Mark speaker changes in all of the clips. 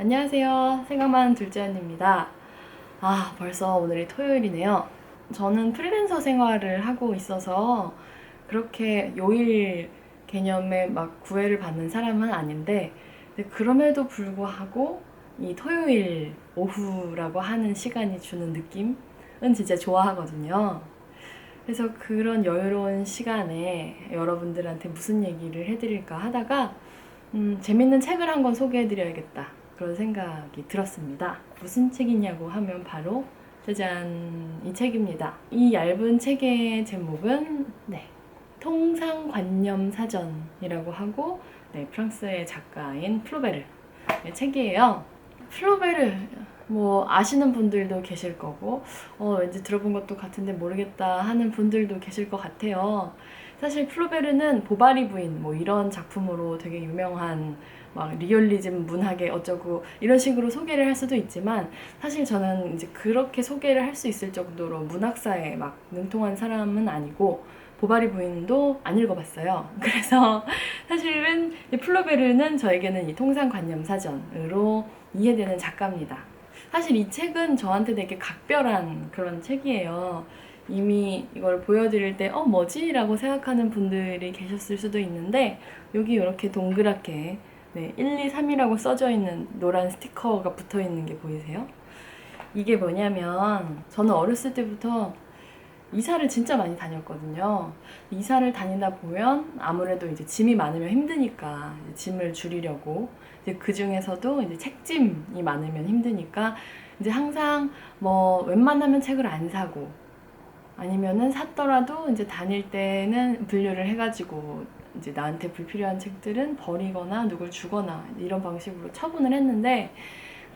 Speaker 1: 안녕하세요. 생각만 둘째 언니입니다. 벌써 오늘이 토요일이네요. 저는 프리랜서 생활을 하고 있어서 그렇게 요일 개념에 막 구애를 받는 사람은 아닌데, 근데 그럼에도 불구하고 이 토요일 오후라고 하는 시간이 주는 느낌은 진짜 좋아하거든요. 그래서 그런 여유로운 시간에 여러분들한테 무슨 얘기를 해드릴까 하다가 재밌는 책을 한 권 소개해드려야겠다, 그런 생각이 들었습니다. 무슨 책이냐고 하면 바로 짜잔, 이 책입니다. 이 얇은 책의 제목은 통상관념 사전이라고 하고, 프랑스의 작가인 플로베르의 책이에요. 플로베르 뭐 아시는 분들도 계실 거고, 왠지 들어본 것도 같은데 모르겠다 하는 분들도 계실 것 같아요. 사실 플로베르는 보바리 부인 뭐 이런 작품으로 되게 유명한, 막 리얼리즘 문학의 어쩌고 이런 식으로 소개를 할 수도 있지만, 사실 저는 이제 그렇게 소개를 할 수 있을 정도로 문학사에 막 능통한 사람은 아니고 보바리 부인도 안 읽어봤어요. 그래서 사실은 플로베르는 저에게는 이 통상관념 사전으로 이해되는 작가입니다. 사실 이 책은 저한테 되게 각별한 그런 책이에요. 이미 이걸 보여드릴 때 뭐지? 라고 생각하는 분들이 계셨을 수도 있는데, 여기 이렇게 동그랗게 1, 2, 3이라고 써져 있는 노란 스티커가 붙어 있는 게 보이세요? 이게 뭐냐면, 저는 어렸을 때부터 이사를 진짜 많이 다녔거든요. 이사를 다니다 보면 아무래도 이제 짐이 많으면 힘드니까 이제 짐을 줄이려고, 이제 그 중에서도 이제 책짐이 많으면 힘드니까 이제 항상 뭐 웬만하면 책을 안 사고, 아니면은 샀더라도 이제 다닐 때는 분류를 해가지고 이제 나한테 불필요한 책들은 버리거나 누굴 주거나 이런 방식으로 처분을 했는데,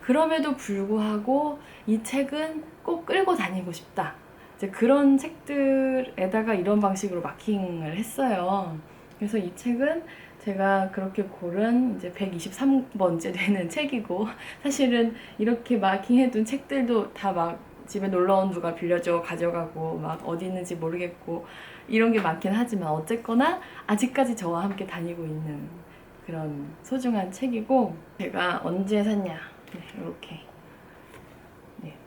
Speaker 1: 그럼에도 불구하고 이 책은 꼭 끌고 다니고 싶다, 이제 그런 책들에다가 이런 방식으로 마킹을 했어요. 그래서 이 책은 제가 그렇게 고른 이제 123번째 되는 책이고, 사실은 이렇게 마킹해둔 책들도 다 막 집에 놀러온 누가 빌려줘 가져가고 막 어디 있는지 모르겠고 이런 게 많긴 하지만, 어쨌거나 아직까지 저와 함께 다니고 있는 그런 소중한 책이고, 제가 언제 샀냐, 이렇게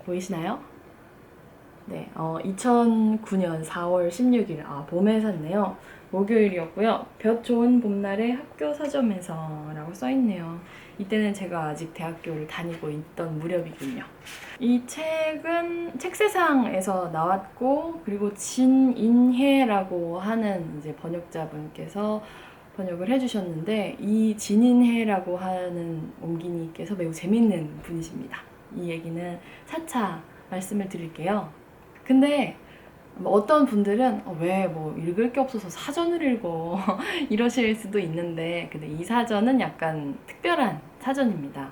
Speaker 1: 보이시나요? 2009년 4월 16일, 봄에 샀네요. 목요일이었고요. 볕 좋은 봄날의 학교 서점에서 라고 써있네요. 이때는 제가 아직 대학교를 다니고 있던 무렵이군요. 이 책은 책세상에서 나왔고, 그리고 진인혜라고 하는 이제 번역자분께서 번역을 해주셨는데, 이 진인혜라고 하는 옹기니께서 매우 재밌는 분이십니다. 이 얘기는 차차 말씀을 드릴게요. 근데 어떤 분들은 왜 뭐 읽을 게 없어서 사전을 읽어 이러실 수도 있는데, 근데 이 사전은 약간 특별한 사전입니다.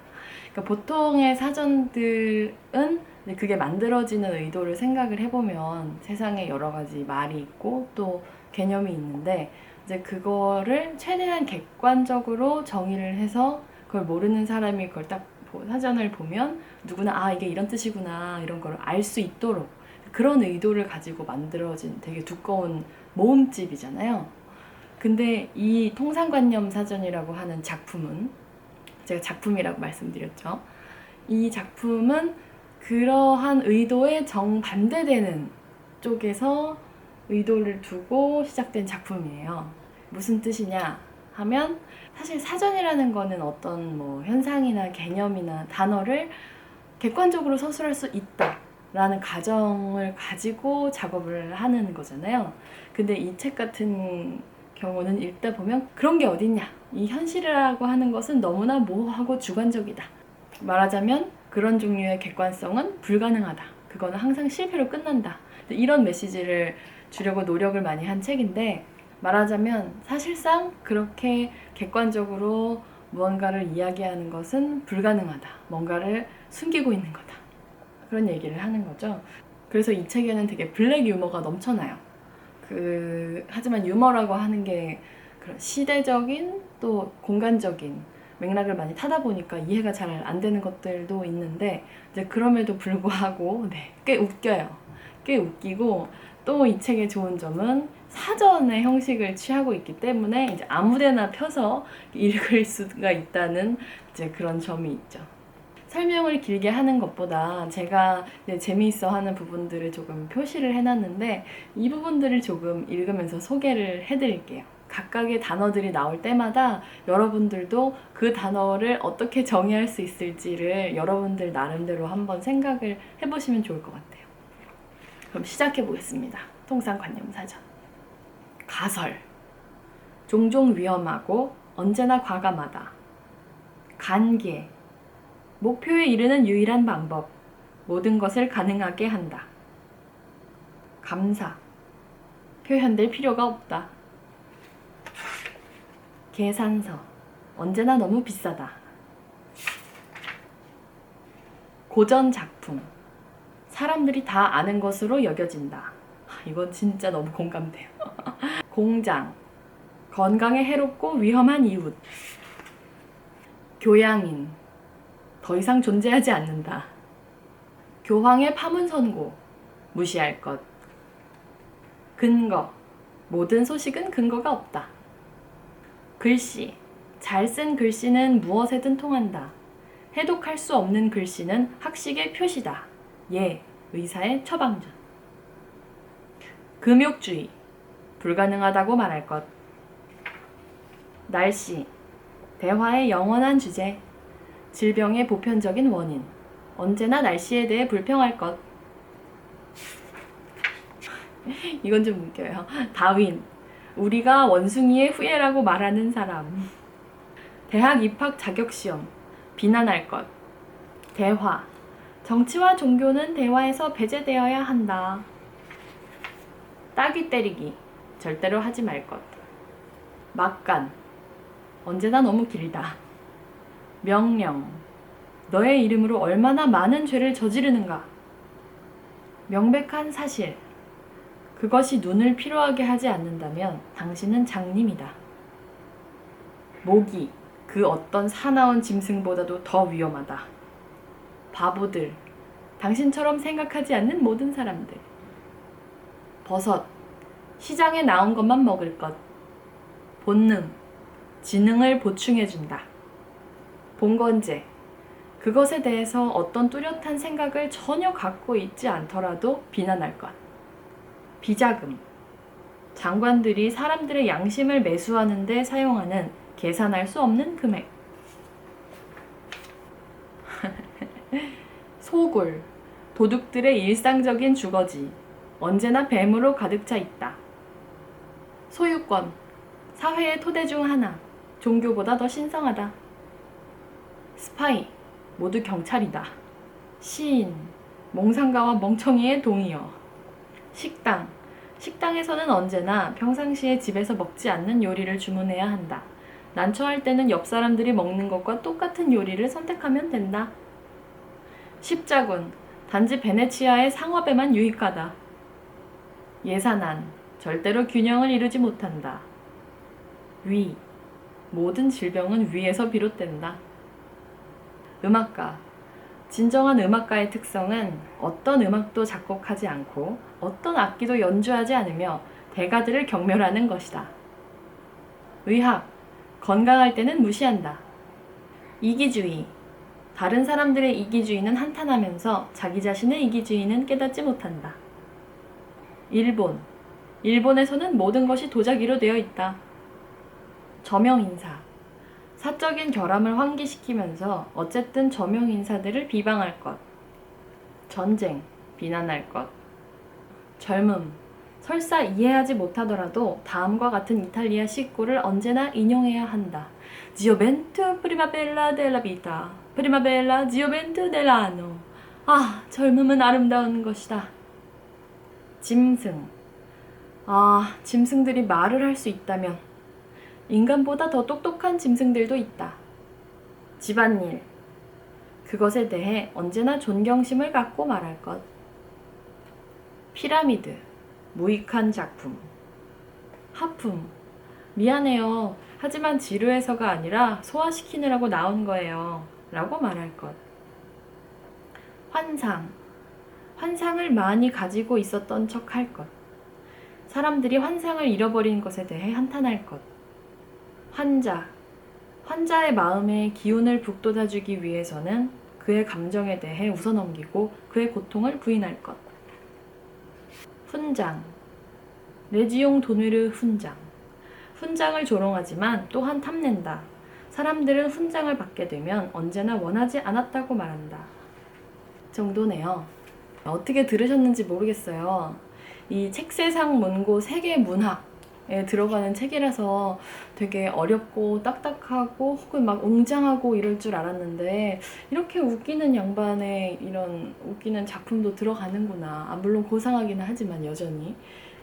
Speaker 1: 그러니까 보통의 사전들은 그게 만들어지는 의도를 생각을 해보면 세상에 여러 가지 말이 있고 또 개념이 있는데, 이제 그거를 최대한 객관적으로 정의를 해서 그걸 모르는 사람이 그걸 딱 사전을 보면 누구나 이게 이런 뜻이구나 이런 걸 알 수 있도록, 그런 의도를 가지고 만들어진 되게 두꺼운 모음집이잖아요. 근데 이 통상관념 사전이라고 하는 작품은, 제가 작품이라고 말씀드렸죠. 이 작품은 그러한 의도에 정반대되는 쪽에서 의도를 두고 시작된 작품이에요. 무슨 뜻이냐 하면, 사실 사전이라는 거는 어떤 뭐 현상이나 개념이나 단어를 객관적으로 서술할 수 있다 라는 가정을 가지고 작업을 하는 거잖아요. 근데 이 책 같은 경우는 읽다 보면 그런 게 어딨냐, 이 현실이라고 하는 것은 너무나 모호하고 주관적이다, 말하자면 그런 종류의 객관성은 불가능하다, 그거는 항상 실패로 끝난다, 이런 메시지를 주려고 노력을 많이 한 책인데, 말하자면 사실상 그렇게 객관적으로 무언가를 이야기하는 것은 불가능하다, 뭔가를 숨기고 있는 거다, 그런 얘기를 하는 거죠. 그래서 이 책에는 되게 블랙 유머가 넘쳐나요. 하지만 유머라고 하는 게 그런 시대적인 또 공간적인 맥락을 많이 타다 보니까 이해가 잘 안 되는 것들도 있는데, 이제 그럼에도 불구하고 꽤 웃겨요. 꽤 웃기고, 또 이 책의 좋은 점은 사전의 형식을 취하고 있기 때문에 이제 아무데나 펴서 읽을 수가 있다는 이제 그런 점이 있죠. 설명을 길게 하는 것보다 제가 재미있어 하는 부분들을 조금 표시를 해놨는데 이 부분들을 조금 읽으면서 소개를 해드릴게요. 각각의 단어들이 나올 때마다 여러분들도 그 단어를 어떻게 정의할 수 있을지를 여러분들 나름대로 한번 생각을 해보시면 좋을 것 같아요. 그럼 시작해 보겠습니다. 통상관념사전. 가설. 종종 위험하고 언제나 과감하다. 간계. 목표에 이르는 유일한 방법. 모든 것을 가능하게 한다. 감사. 표현될 필요가 없다. 계산서. 언제나 너무 비싸다. 고전 작품. 사람들이 다 아는 것으로 여겨진다. 이건 진짜 너무 공감돼요. 공장. 건강에 해롭고 위험한 이웃. 교양인. 더 이상 존재하지 않는다. 교황의 파문 선고. 무시할 것. 근거. 모든 소식은 근거가 없다. 글씨. 잘 쓴 글씨는 무엇에든 통한다. 해독할 수 없는 글씨는 학식의 표시다. 예, 의사의 처방전. 금욕주의. 불가능하다고 말할 것. 날씨. 대화의 영원한 주제. 질병의 보편적인 원인. 언제나 날씨에 대해 불평할 것. 이건 좀 웃겨요. 다윈. 우리가 원숭이의 후예라고 말하는 사람. 대학 입학 자격시험. 비난할 것. 대화. 정치와 종교는 대화에서 배제되어야 한다. 따귀 때리기. 절대로 하지 말 것. 막간. 언제나 너무 길다. 명령. 너의 이름으로 얼마나 많은 죄를 저지르는가. 명백한 사실. 그것이 눈을 피로하게 하지 않는다면 당신은 장님이다. 모기. 그 어떤 사나운 짐승보다도 더 위험하다. 바보들. 당신처럼 생각하지 않는 모든 사람들. 버섯. 시장에 나온 것만 먹을 것. 본능. 지능을 보충해준다. 봉건제. 그것에 대해서 어떤 뚜렷한 생각을 전혀 갖고 있지 않더라도 비난할 것. 비자금. 장관들이 사람들의 양심을 매수하는 데 사용하는 계산할 수 없는 금액. 소굴. 도둑들의 일상적인 주거지. 언제나 뱀으로 가득 차 있다. 소유권. 사회의 토대 중 하나. 종교보다 더 신성하다. 스파이. 모두 경찰이다. 시인. 몽상가와 멍청이의 동의어. 식당. 식당에서는 언제나 평상시에 집에서 먹지 않는 요리를 주문해야 한다. 난처할 때는 옆 사람들이 먹는 것과 똑같은 요리를 선택하면 된다. 십자군. 단지 베네치아의 상업에만 유익하다. 예산안. 절대로 균형을 이루지 못한다. 위. 모든 질병은 위에서 비롯된다. 음악가. 진정한 음악가의 특성은 어떤 음악도 작곡하지 않고 어떤 악기도 연주하지 않으며 대가들을 경멸하는 것이다. 의학. 건강할 때는 무시한다. 이기주의. 다른 사람들의 이기주의는 한탄하면서 자기 자신의 이기주의는 깨닫지 못한다. 일본. 일본에서는 모든 것이 도자기로 되어 있다. 저명인사. 사적인 결함을 환기시키면서 어쨌든 저명인사들을 비방할 것. 전쟁. 비난할 것. 젊음. 설사 이해하지 못하더라도 다음과 같은 이탈리아 시구를 언제나 인용해야 한다. 지오벤투 프리마벨라 델라 비타. 프리마벨라 지오벤투 델라노. 아, 젊음은 아름다운 것이다. 짐승. 아, 짐승들이 말을 할 수 있다면. 인간보다 더 똑똑한 짐승들도 있다. 집안일. 그것에 대해 언제나 존경심을 갖고 말할 것. 피라미드. 무익한 작품. 하품. 미안해요. 하지만 지루해서가 아니라 소화시키느라고 나온 거예요. 라고 말할 것. 환상. 환상을 많이 가지고 있었던 척 할 것. 사람들이 환상을 잃어버린 것에 대해 한탄할 것. 환자. 환자의 마음에 기운을 북돋아주기 위해서는 그의 감정에 대해 웃어넘기고 그의 고통을 부인할 것. 훈장. 레지용 도누르 훈장. 훈장을 조롱하지만 또한 탐낸다. 사람들은 훈장을 받게 되면 언제나 원하지 않았다고 말한다. 정도네요. 어떻게 들으셨는지 모르겠어요. 이 책세상 문고 세계 문학에 들어가는 책이라서 되게 어렵고 딱딱하고 혹은 막 웅장하고 이럴 줄 알았는데 이렇게 웃기는 양반의 이런 웃기는 작품도 들어가는구나. 물론 고상하기는 하지만 여전히.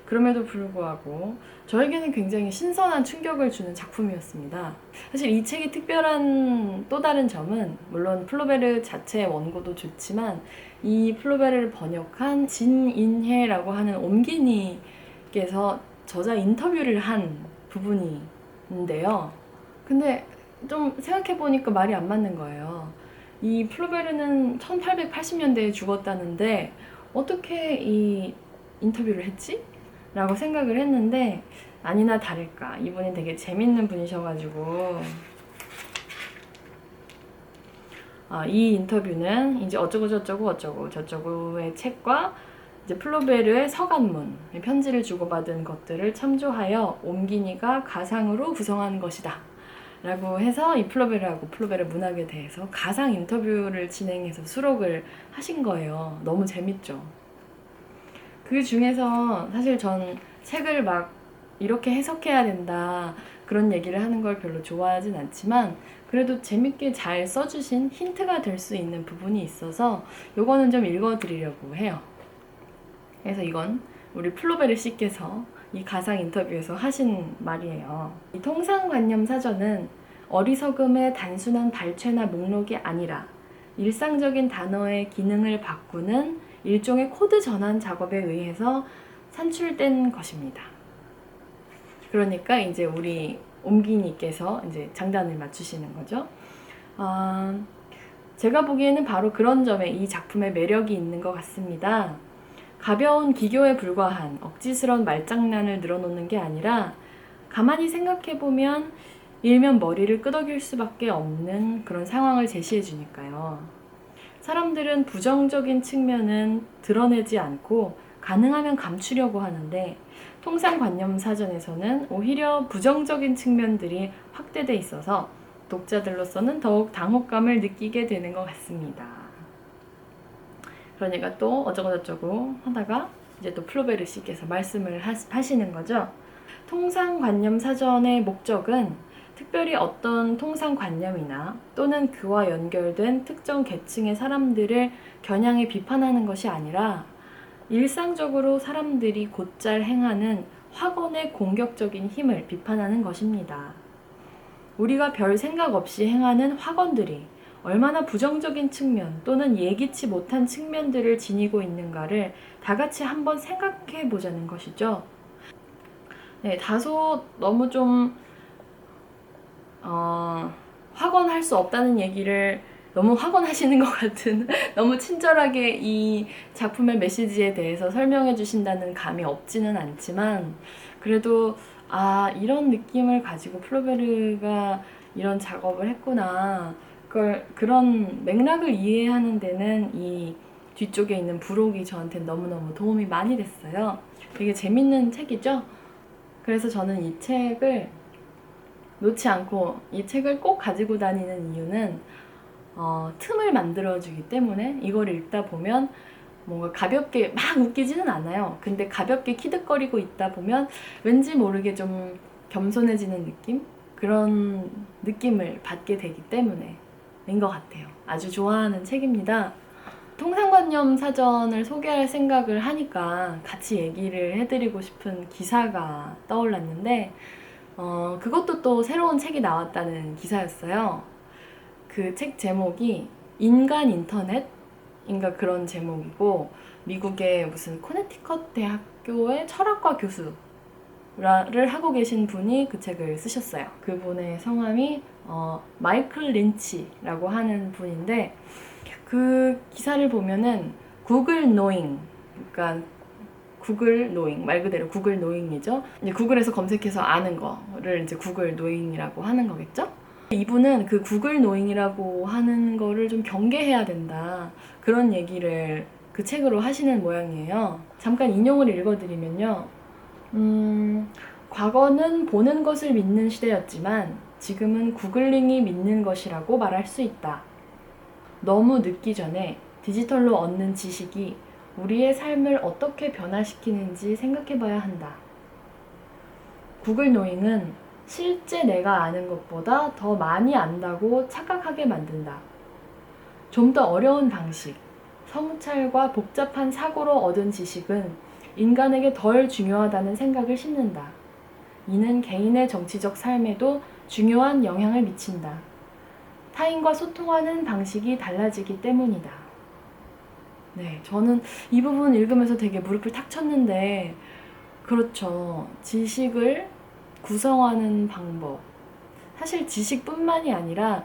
Speaker 1: 그럼에도 불구하고 저에게는 굉장히 신선한 충격을 주는 작품이었습니다. 사실 이 책이 특별한 또 다른 점은 물론 플로베르 자체의 원고도 좋지만 이 플로베르를 번역한 진인혜라고 하는 옴기니께서 저자 인터뷰를 한 부분이 있는데요. 근데 좀 생각해보니까 말이 안 맞는 거예요. 이 플로베르는 1880년대에 죽었다는데 어떻게 이 인터뷰를 했지? 라고 생각을 했는데 아니나 다를까 이분이 되게 재밌는 분이셔가지고 이 인터뷰는 이제 어쩌고 저쩌고의 책과 이제 플로베르의 서간문, 편지를 주고받은 것들을 참조하여 옴기니가 가상으로 구성한 것이다 라고 해서 이 플로베르하고 플로베르 문학에 대해서 가상 인터뷰를 진행해서 수록을 하신 거예요. 너무 재밌죠. 그 중에서 사실 전 책을 막 이렇게 해석해야 된다 그런 얘기를 하는 걸 별로 좋아하진 않지만 그래도 재밌게 잘 써주신 힌트가 될 수 있는 부분이 있어서 요거는 좀 읽어드리려고 해요. 그래서 이건 우리 플로베르 씨께서 이 가상 인터뷰에서 하신 말이에요. 이 통상관념 사전은 어리석음의 단순한 발췌나 목록이 아니라 일상적인 단어의 기능을 바꾸는 일종의 코드 전환 작업에 의해서 산출된 것입니다. 그러니까 이제 우리 옴기니께서 이제 장단을 맞추시는 거죠. 제가 보기에는 바로 그런 점에 이 작품의 매력이 있는 것 같습니다. 가벼운 기교에 불과한 억지스러운 말장난을 늘어놓는 게 아니라 가만히 생각해보면 일면 머리를 끄덕일 수밖에 없는 그런 상황을 제시해 주니까요. 사람들은 부정적인 측면은 드러내지 않고 가능하면 감추려고 하는데 통상관념 사전에서는 오히려 부정적인 측면들이 확대돼 있어서 독자들로서는 더욱 당혹감을 느끼게 되는 것 같습니다. 그러니까 또 어쩌고저쩌고 하다가 이제 또 플로베르 씨께서 말씀을 하시는 거죠. 통상관념 사전의 목적은 특별히 어떤 통상관념이나 또는 그와 연결된 특정 계층의 사람들을 겨냥해 비판하는 것이 아니라 일상적으로 사람들이 곧잘 행하는 확언의 공격적인 힘을 비판하는 것입니다. 우리가 별 생각 없이 행하는 확언들이 얼마나 부정적인 측면 또는 예기치 못한 측면들을 지니고 있는가를 다 같이 한번 생각해 보자는 것이죠. 네, 다소 너무 좀 확언할 수 없다는 얘기를 너무 확언하시는 것 같은 너무 친절하게 이 작품의 메시지에 대해서 설명해 주신다는 감이 없지는 않지만 그래도 이런 느낌을 가지고 플로베르가 이런 작업을 했구나 그런 맥락을 이해하는 데는 이 뒤쪽에 있는 부록이 저한테 너무너무 도움이 많이 됐어요. 되게 재밌는 책이죠. 그래서 저는 이 책을 놓지 않고 이 책을 꼭 가지고 다니는 이유는 틈을 만들어주기 때문에 이걸 읽다 보면 뭔가 가볍게 막 웃기지는 않아요. 근데 가볍게 키득거리고 있다 보면 왠지 모르게 좀 겸손해지는 느낌? 그런 느낌을 받게 되기 때문에인 것 같아요. 아주 좋아하는 책입니다. 통상관념 사전을 소개할 생각을 하니까 같이 얘기를 해드리고 싶은 기사가 떠올랐는데 그것도 또 새로운 책이 나왔다는 기사였어요. 그 책 제목이 인간 인터넷인가 그런 제목이고 미국의 무슨 코네티컷 대학교의 철학과 교수를 하고 계신 분이 그 책을 쓰셨어요. 그분의 성함이 마이클 린치라고 하는 분인데 그 기사를 보면은 구글 노잉, 그러니까 구글 노잉, 말 그대로 구글 노잉이죠. 이제 구글에서 검색해서 아는 거를 이제 구글 노잉이라고 하는 거겠죠. 이분은 그 구글 노잉이라고 하는 거를 좀 경계해야 된다. 그런 얘기를 그 책으로 하시는 모양이에요. 잠깐 인용을 읽어드리면요. 과거는 보는 것을 믿는 시대였지만 지금은 구글링이 믿는 것이라고 말할 수 있다. 너무 늦기 전에 디지털로 얻는 지식이 우리의 삶을 어떻게 변화시키는지 생각해봐야 한다. 구글 노잉은 실제 내가 아는 것보다 더 많이 안다고 착각하게 만든다. 좀 더 어려운 방식, 성찰과 복잡한 사고로 얻은 지식은 인간에게 덜 중요하다는 생각을 심는다. 이는 개인의 정치적 삶에도 중요한 영향을 미친다. 타인과 소통하는 방식이 달라지기 때문이다. 네, 저는 이 부분 읽으면서 되게 무릎을 탁 쳤는데, 그렇죠. 지식을 구성하는 방법. 사실 지식뿐만이 아니라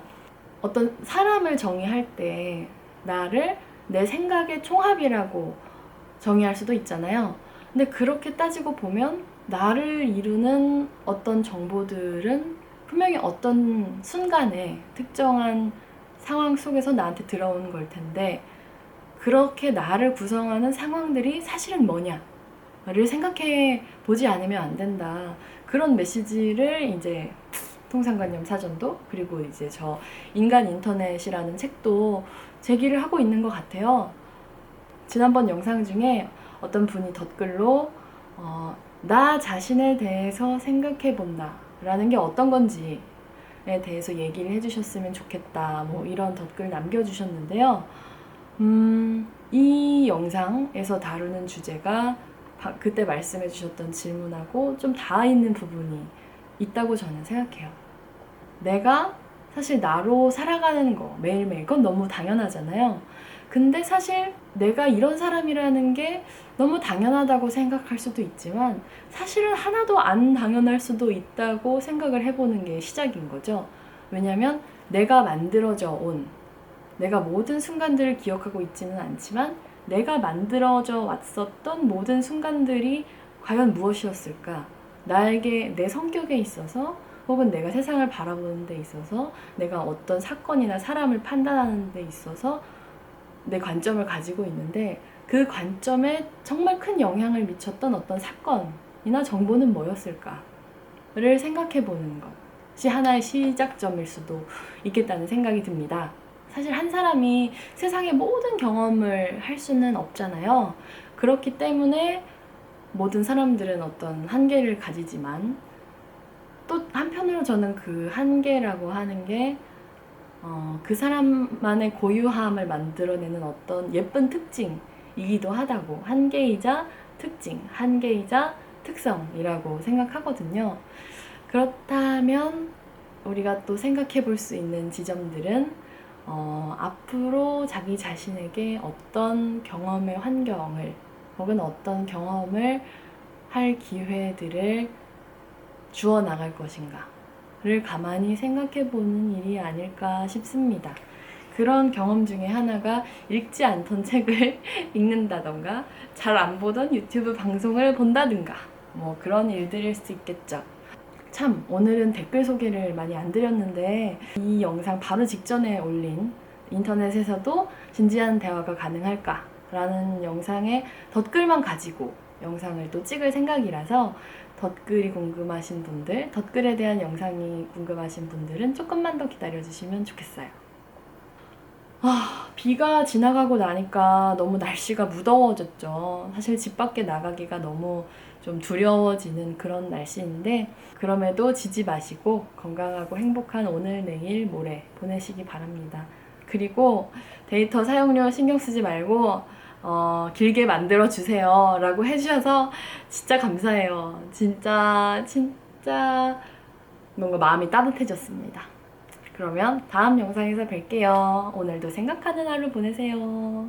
Speaker 1: 어떤 사람을 정의할 때 나를 내 생각의 총합이라고 정의할 수도 있잖아요. 근데 그렇게 따지고 보면 나를 이루는 어떤 정보들은 분명히 어떤 순간에 특정한 상황 속에서 나한테 들어오는 걸 텐데, 그렇게 나를 구성하는 상황들이 사실은 뭐냐를 생각해 보지 않으면 안 된다. 그런 메시지를 이제 통상관념 사전도, 그리고 이제 저 인간 인터넷이라는 책도 제기를 하고 있는 것 같아요. 지난번 영상 중에 어떤 분이 덧글로 나 자신에 대해서 생각해 본다 라는 게 어떤 건지에 대해서 얘기를 해주셨으면 좋겠다, 뭐 이런 덧글 남겨주셨는데요. 이 영상에서 다루는 주제가 그때 말씀해 주셨던 질문하고 좀 닿아 있는 부분이 있다고 저는 생각해요. 내가 사실 나로 살아가는 거 매일매일, 그건 너무 당연하잖아요. 근데 사실 내가 이런 사람이라는 게 너무 당연하다고 생각할 수도 있지만 사실은 하나도 안 당연할 수도 있다고 생각을 해보는 게 시작인 거죠. 왜냐면 내가 만들어져 온, 내가 모든 순간들을 기억하고 있지는 않지만 내가 만들어져 왔었던 모든 순간들이 과연 무엇이었을까? 나에게, 내 성격에 있어서, 혹은 내가 세상을 바라보는 데 있어서, 내가 어떤 사건이나 사람을 판단하는 데 있어서 내 관점을 가지고 있는데, 그 관점에 정말 큰 영향을 미쳤던 어떤 사건이나 정보는 뭐였을까를 생각해 보는 것이 하나의 시작점일 수도 있겠다는 생각이 듭니다. 사실 한 사람이 세상의 모든 경험을 할 수는 없잖아요. 그렇기 때문에 모든 사람들은 어떤 한계를 가지지만, 또 한편으로 저는 그 한계라고 하는 게 그 사람만의 고유함을 만들어내는 어떤 예쁜 특징이기도 하다고, 한계이자 특징, 한계이자 특성이라고 생각하거든요. 그렇다면 우리가 또 생각해 볼 수 있는 지점들은 앞으로 자기 자신에게 어떤 경험의 환경을, 혹은 어떤 경험을 할 기회들을 주어 나갈 것인가를 가만히 생각해 보는 일이 아닐까 싶습니다. 그런 경험 중에 하나가 읽지 않던 책을 읽는다던가, 잘 안 보던 유튜브 방송을 본다든가, 뭐 그런 일들일 수 있겠죠. 참, 오늘은 댓글 소개를 많이 안 드렸는데, 이 영상 바로 직전에 올린 인터넷에서도 진지한 대화가 가능할까? 라는 영상의 덧글만 가지고 영상을 또 찍을 생각이라서, 덧글이 궁금하신 분들, 덧글에 대한 영상이 궁금하신 분들은 조금만 더 기다려주시면 좋겠어요. 비가 지나가고 나니까 너무 날씨가 무더워졌죠. 사실 집 밖에 나가기가 너무 좀 두려워지는 그런 날씨인데, 그럼에도 지지 마시고 건강하고 행복한 오늘, 내일, 모레 보내시기 바랍니다. 그리고 데이터 사용료 신경 쓰지 말고 길게 만들어 주세요 라고 해주셔서 진짜 감사해요. 진짜 뭔가 마음이 따뜻해졌습니다. 그러면 다음 영상에서 뵐게요. 오늘도 생각하는 하루 보내세요.